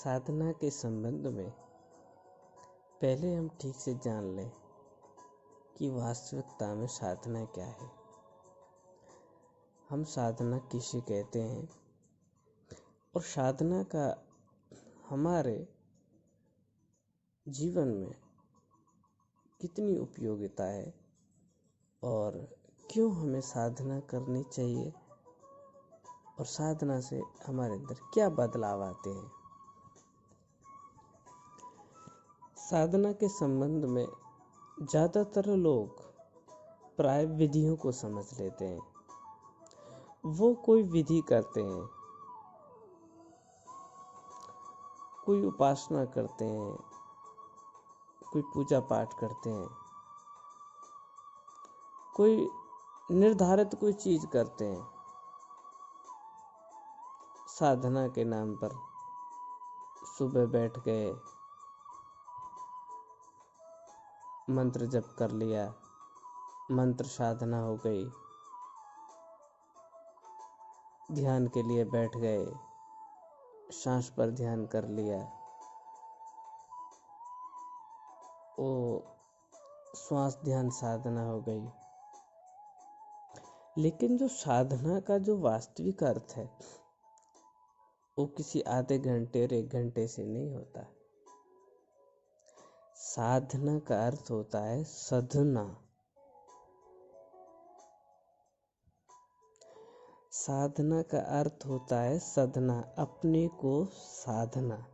साधना के संबंध में पहले हम ठीक से जान लें कि वास्तविकता में साधना क्या है। हम साधना किसे कहते हैं और साधना का हमारे जीवन में कितनी उपयोगिता है और क्यों हमें साधना करनी चाहिए और साधना से हमारे अंदर क्या बदलाव आते हैं। साधना के संबंध में ज़्यादातर लोग प्राय विधियों को समझ लेते हैं। वो कोई विधि करते हैं, कोई उपासना करते हैं, कोई पूजा पाठ करते हैं, कोई निर्धारित कोई चीज करते हैं। साधना के नाम पर सुबह बैठ गए, मंत्र जप कर लिया, मंत्र साधना हो गई, ध्यान के लिए बैठ गए, सांस पर ध्यान कर लिया, वो श्वास ध्यान साधना हो गई। लेकिन जो साधना का जो वास्तविक अर्थ है वो किसी आधे घंटे और 1 घंटे से नहीं होता। साधना का अर्थ होता है साधना। साधना का अर्थ होता है साधना, अपने को साधना।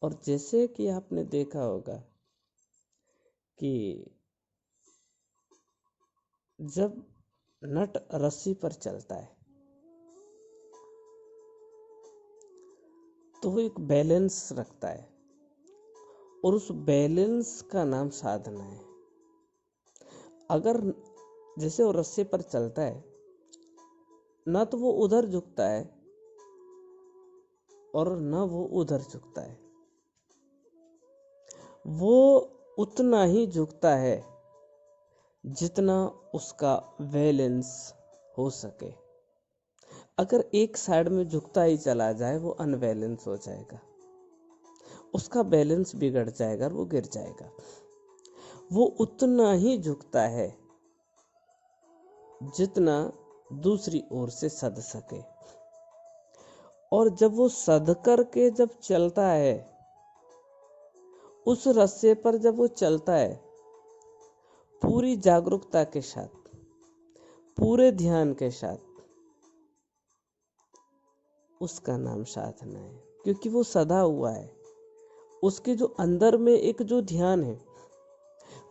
और जैसे कि आपने देखा होगा कि जब नट रस्सी पर चलता है तो वो एक बैलेंस रखता है और उस बैलेंस का नाम साधना है। अगर जैसे वो रस्सी पर चलता है ना तो वो उधर झुकता है और ना वो उधर झुकता है, वो उतना ही झुकता है जितना उसका बैलेंस हो सके। अगर एक साइड में झुकता ही चला जाए वो अनबैलेंस हो जाएगा, उसका बैलेंस बिगड़ जाएगा और वो गिर जाएगा। वो उतना ही झुकता है जितना दूसरी ओर से सद सके। और जब वो सद करके जब चलता है, उस रस्से पर जब वो चलता है पूरी जागरूकता के साथ, पूरे ध्यान के साथ, उसका नाम साधना है। क्योंकि वो सदा हुआ है, उसके जो अंदर में एक जो ध्यान है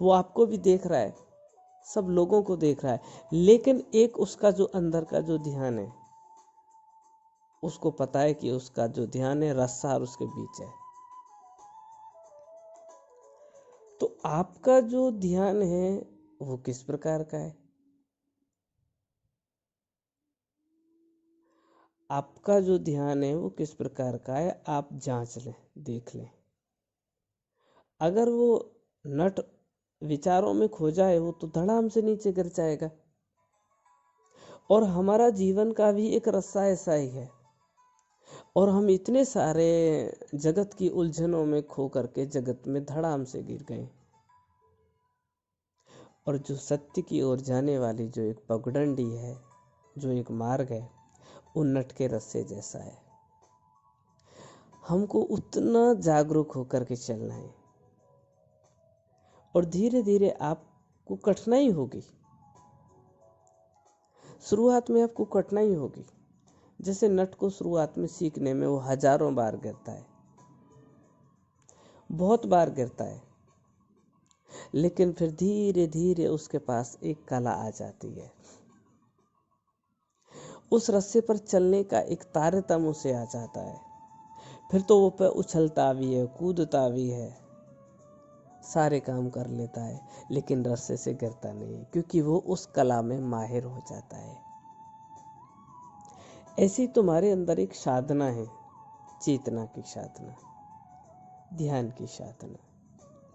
वो आपको भी देख रहा है, सब लोगों को देख रहा है, लेकिन एक उसका जो अंदर का जो ध्यान है उसको पता है कि उसका जो ध्यान है रस्सा और उसके बीच है। तो आपका जो ध्यान है वो किस प्रकार का है? आपका जो ध्यान है वो किस प्रकार का है, आप जांच लें, देख लें। अगर वो नट विचारों में खो जाए वो तो धड़ाम से नीचे गिर जाएगा। और हमारा जीवन का भी एक रस्सा ऐसा ही है और हम इतने सारे जगत की उलझनों में खो करके जगत में धड़ाम से गिर गए। और जो सत्य की ओर जाने वाली जो एक पगडंडी है, जो एक मार्ग है, वो नट के रस्से जैसा है। हमको उतना जागरूक होकर के चलना है और धीरे धीरे आपको कठिनाई होगी। शुरुआत में आपको कठिनाई होगी। जैसे नट को शुरुआत में सीखने में वो हजारों बार गिरता है, बहुत बार गिरता है, लेकिन फिर धीरे धीरे उसके पास एक कला आ जाती है। उस रस्से पर चलने का एक तारतम्य उसे आ जाता है। फिर तो वो पे उछलता भी है, कूदता भी है, सारे काम कर लेता है, लेकिन रस्से से गिरता नहीं, क्योंकि वो उस कला में माहिर हो जाता है। ऐसी तुम्हारे अंदर एक साधना है, चेतना की साधना, ध्यान की साधना,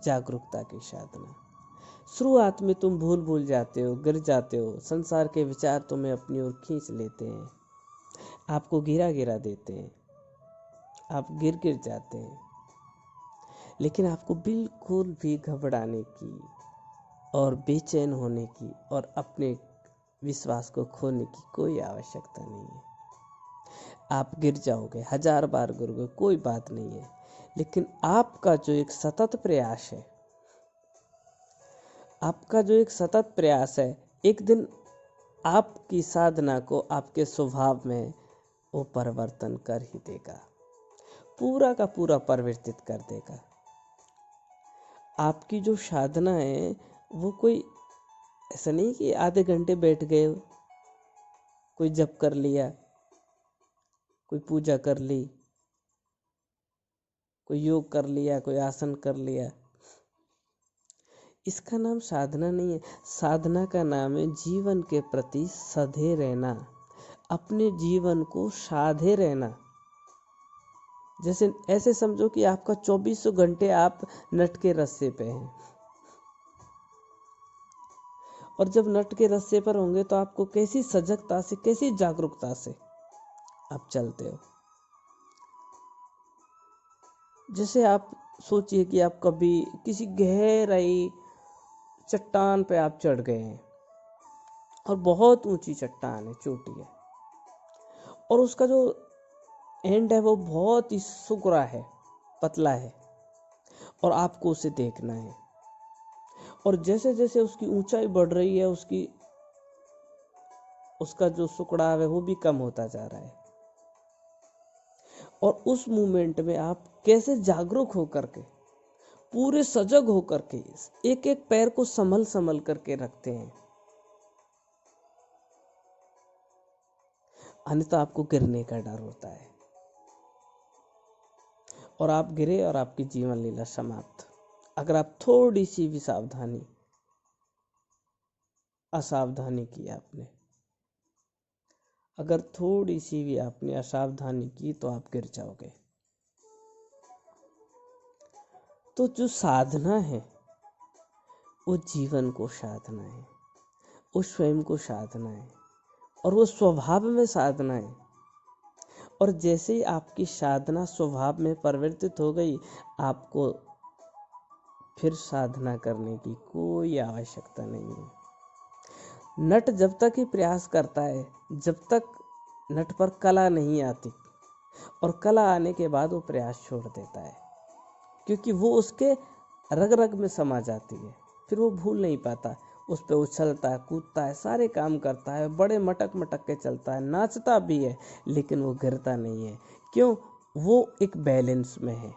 जागरूकता की साधना। शुरुआत में तुम भूल जाते हो, गिर जाते हो, संसार के विचार तुम्हें अपनी ओर खींच लेते हैं, आपको गिरा गिरा देते हैं, आप गिर गिर जाते हैं, लेकिन आपको बिल्कुल भी घबराने की और बेचैन होने की और अपने विश्वास को खोने की कोई आवश्यकता नहीं है। आप गिर जाओगे, 1000 बार गिरोगे, कोई बात नहीं है, लेकिन आपका जो एक सतत प्रयास है, एक दिन आपकी साधना को आपके स्वभाव में वो परिवर्तन कर ही देगा, पूरा का पूरा परिवर्तित कर देगा। आपकी जो साधना है वो कोई ऐसा नहीं कि आधे घंटे बैठ गए, कोई जप कर लिया, कोई पूजा कर ली, कोई योग कर लिया, कोई आसन कर लिया। इसका नाम साधना नहीं है। साधना का नाम है जीवन के प्रति सधे रहना, अपने जीवन को साधे रहना। जैसे ऐसे समझो कि आपका 24 घंटे आप नट के रस्से पे हैं, और जब नट के रस्से पर होंगे तो आपको कैसी सजगता से, कैसी जागरूकता से आप चलते हो। जैसे आप सोचिए कि आप कभी किसी गहराई चट्टान पे आप चढ़ गए हैं, और बहुत ऊंची चट्टान है, चोटी है, और उसका जो एंड है वो बहुत ही सुकरा है, पतला है, और आपको उसे देखना है। और जैसे जैसे उसकी ऊंचाई बढ़ रही है, उसका जो सुकड़ाव है वो भी कम होता जा रहा है। और उस मोमेंट में आप कैसे जागरूक होकर के, पूरे सजग होकर के एक एक पैर को संभल संभल करके रखते हैं, अन्यथा आपको गिरने का डर होता है और आप गिरे और आपकी जीवन लीला समाप्त। अगर आप थोड़ी सी भी असावधानी की आपने, अगर थोड़ी सी भी आपने असावधानी की तो आप गिर जाओगे। तो जो साधना है वो जीवन को साधना है, वो स्वयं को साधना है, और वो स्वभाव में साधना है। और जैसे ही आपकी साधना स्वभाव में परिवर्तित हो गई, आपको फिर साधना करने की कोई आवश्यकता नहीं है। नट जब तक ही प्रयास करता है, जब तक नट पर कला नहीं आती, और कला आने के बाद वो प्रयास छोड़ देता है, क्योंकि वो उसके रग रग में समा जाती है। फिर वो भूल नहीं पाता, उस पर उछलता है, कूदता है, सारे काम करता है, बड़े मटक मटक के चलता है, नाचता भी है, लेकिन वो गिरता नहीं है। क्यों? वो एक बैलेंस में है।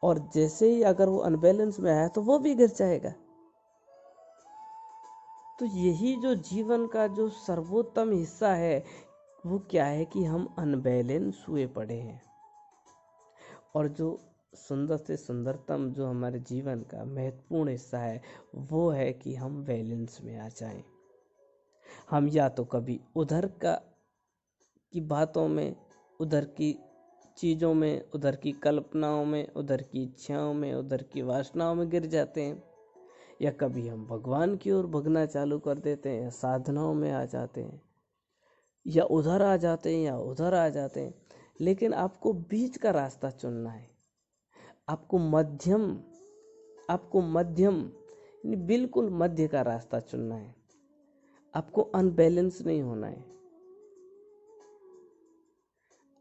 और जैसे ही अगर वो अनबैलेंस में आया तो वो भी गिर जाएगा। तो यही जो जीवन का जो सर्वोत्तम हिस्सा है वो क्या है कि हम अनबैलेंस हुए पड़े हैं। और जो सुंदर से सुंदरतम जो हमारे जीवन का महत्वपूर्ण हिस्सा है वो है कि हम बैलेंस में आ जाएं। हम या तो कभी उधर की बातों में, उधर की चीज़ों में, उधर की कल्पनाओं में, उधर की इच्छाओं में, उधर की वासनाओं में गिर जाते हैं, या कभी हम भगवान की ओर भगना चालू कर देते हैं, या साधनाओं में आ जाते हैं, या उधर आ जाते हैं, या उधर आ जाते हैं। लेकिन आपको बीच का रास्ता चुनना है। आपको मध्यम यानी बिल्कुल मध्य का रास्ता चुनना है। आपको अनबैलेंस नहीं होना है,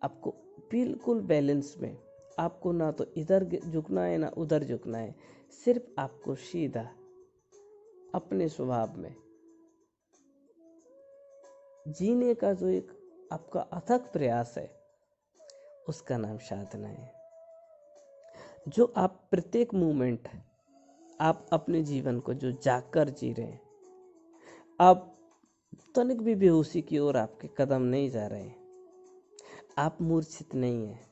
आपको बिल्कुल बैलेंस में, आपको ना तो इधर झुकना है ना उधर झुकना है, सिर्फ आपको सीधा अपने स्वभाव में जीने का जो एक आपका अथक प्रयास है उसका नाम साधना है। जो आप प्रत्येक मोमेंट आप अपने जीवन को जो जागकर जी रहे हैं, आप तनिक भी बेहोशी की ओर आपके कदम नहीं जा रहे हैं, आप मूर्छित नहीं हैं,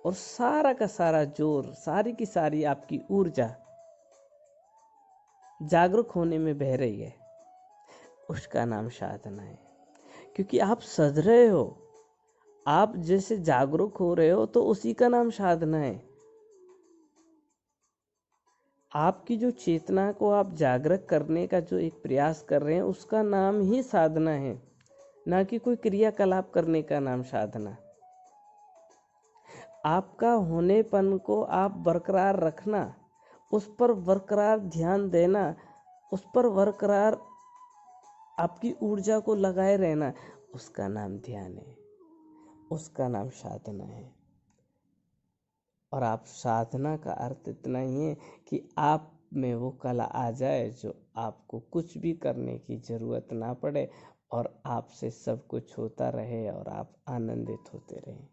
और सारा का सारा जोर, सारी की सारी आपकी ऊर्जा जागरूक होने में बह रही है, उसका नाम साधना है। क्योंकि आप सध रहे हो, आप जैसे जागरूक हो रहे हो तो उसी का नाम साधना है। आपकी जो चेतना को आप जागृत करने का जो एक प्रयास कर रहे हैं उसका नाम ही साधना है, ना कि कोई क्रियाकलाप करने का नाम साधना। आपका होनेपन को आप बरकरार रखना, उस पर बरकरार ध्यान देना, उस पर बरकरार आपकी ऊर्जा को लगाए रहना, उसका नाम ध्यान है, उसका नाम साधना है। और आप साधना का अर्थ इतना ही है कि आप में वो कला आ जाए जो आपको कुछ भी करने की ज़रूरत ना पड़े और आपसे सब कुछ होता रहे और आप आनंदित होते रहें।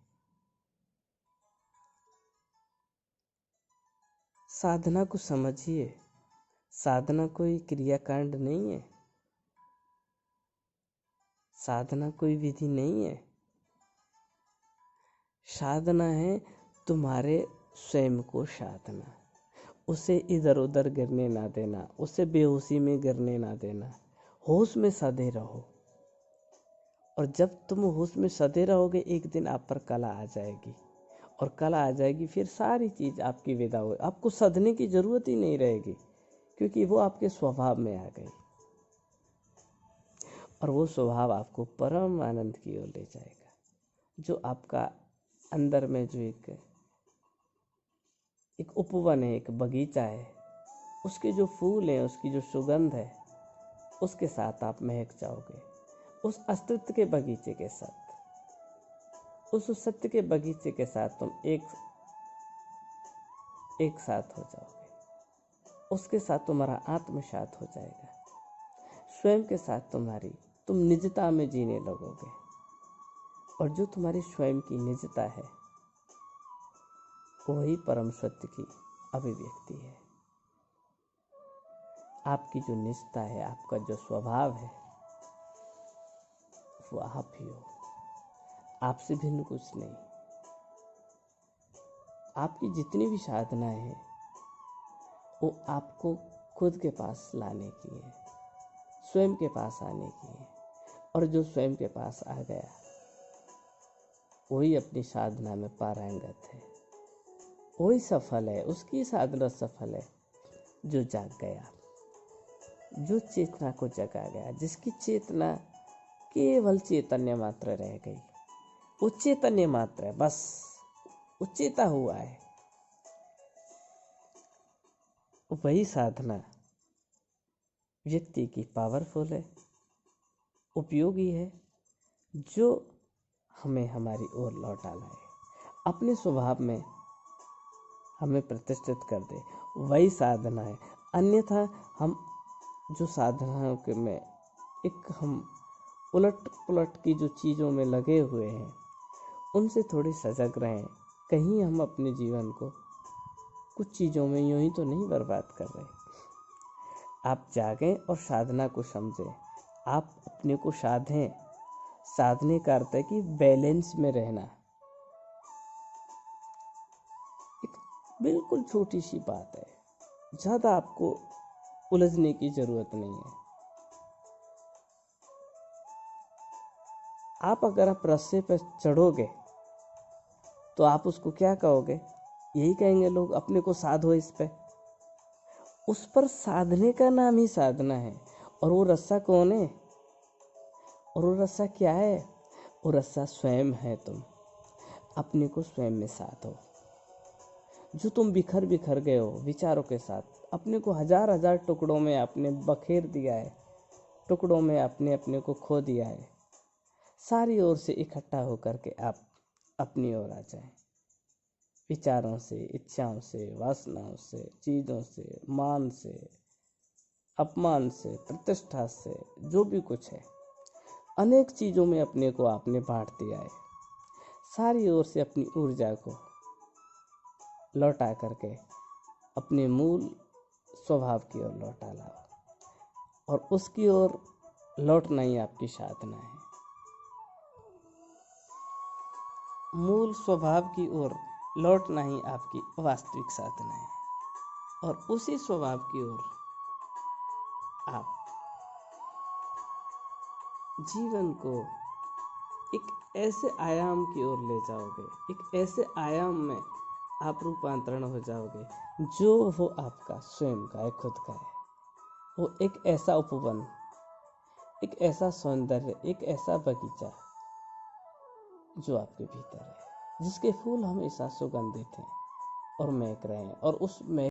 साधना को समझिए, साधना कोई क्रियाकांड नहीं है, साधना कोई विधि नहीं है। साधना है तुम्हारे स्वयं को साधना, उसे इधर उधर गिरने ना देना, उसे बेहोशी में गिरने ना देना, होश में सधे रहो। और जब तुम होश में सधे रहोगे, एक दिन आप पर कला आ जाएगी, और कला आ जाएगी फिर सारी चीज़ आपकी विदा हो, आपको सधने की ज़रूरत ही नहीं रहेगी, क्योंकि वो आपके स्वभाव में आ गई, और वो स्वभाव आपको परम आनंद की ओर ले जाएगा। जो आपका अंदर में जो एक उपवन है, एक बगीचा है, उसके जो फूल हैं, उसकी जो सुगंध है, उसके साथ आप महक जाओगे, उस अस्तित्व के बगीचे के साथ, उस सत्य के बगीचे के साथ तुम एक साथ हो जाओगे, उसके साथ तुम्हारा आत्म साथ हो जाएगा, स्वयं के साथ तुम निजता में जीने लगोगे। और जो तुम्हारी स्वयं की निजता है, वही परम सत्य की अभिव्यक्ति है। आपकी जो निजता है, आपका जो स्वभाव है, वो आप ही हो, आपसे भिन्न कुछ नहीं। आपकी जितनी भी साधनाएं हैं, वो आपको खुद के पास लाने की है, स्वयं के पास आने की है। और जो स्वयं के पास आ गया, वही अपनी साधना में पारंगत है, वही सफल है, उसकी साधना सफल है। जो जाग गया, जो चेतना को जगा गया, जिसकी चेतना केवल चैतन्य मात्र रह गई, वो चैतन्य मात्र है, बस वो चेता हुआ है, वही साधना व्यक्ति की पावरफुल है, उपयोगी है, जो हमें हमारी ओर लौटा लाए, अपने स्वभाव में हमें प्रतिष्ठित कर दे, वही साधना है। अन्यथा हम जो साधनाओं के में हम उलट पुलट की जो चीज़ों में लगे हुए हैं, उनसे थोड़ी सजग रहें। कहीं हम अपने जीवन को कुछ चीज़ों में यूं ही तो नहीं बर्बाद कर रहे। आप जागें और साधना को समझें, आप अपने को साधें। साधने का अर्थ है कि बैलेंस में रहना। एक बिल्कुल छोटी सी बात है, ज़्यादा आपको उलझने की ज़रूरत नहीं है। अगर आप रस्से पर चढ़ोगे तो आप उसको क्या कहोगे? यही कहेंगे लोग, अपने को साधो इस पे। उस पर साधने का नाम ही साधना है। और वो रस्सा कौन है? और वो रस्सा क्या है? वो रस्सा स्वयं है। तुम अपने को स्वयं में साधो। जो तुम बिखर बिखर गए हो विचारों के साथ, अपने को हजार हजार टुकड़ों में आपने बखेर दिया है, टुकड़ों में आपने अपने को खो दिया है। सारी ओर से इकट्ठा होकर के आप अपनी ओर आ जाएं। विचारों से, इच्छाओं से, वासनाओं से, चीज़ों से, मान से, अपमान से, प्रतिष्ठा से, जो भी कुछ है, अनेक चीज़ों में अपने को आपने बांट दिया है। सारी ओर से अपनी ऊर्जा को लौटा करके अपने मूल स्वभाव की ओर लौटा लाओ, और उसकी ओर लौटना ही आपकी साधना है। मूल स्वभाव की ओर लौटना ही आपकी वास्तविक साधना है। और उसी स्वभाव की ओर आप जीवन को एक ऐसे आयाम की ओर ले जाओगे, एक ऐसे आयाम में आप रूपांतरण हो जाओगे जो वो आपका स्वयं का है, खुद का है। वो एक ऐसा उपवन, एक ऐसा सौंदर्य, एक ऐसा बगीचा जो आपके भीतर है, जिसके फूल हमेशा सुगंधित हैं और महक रहे हैं, और उस महक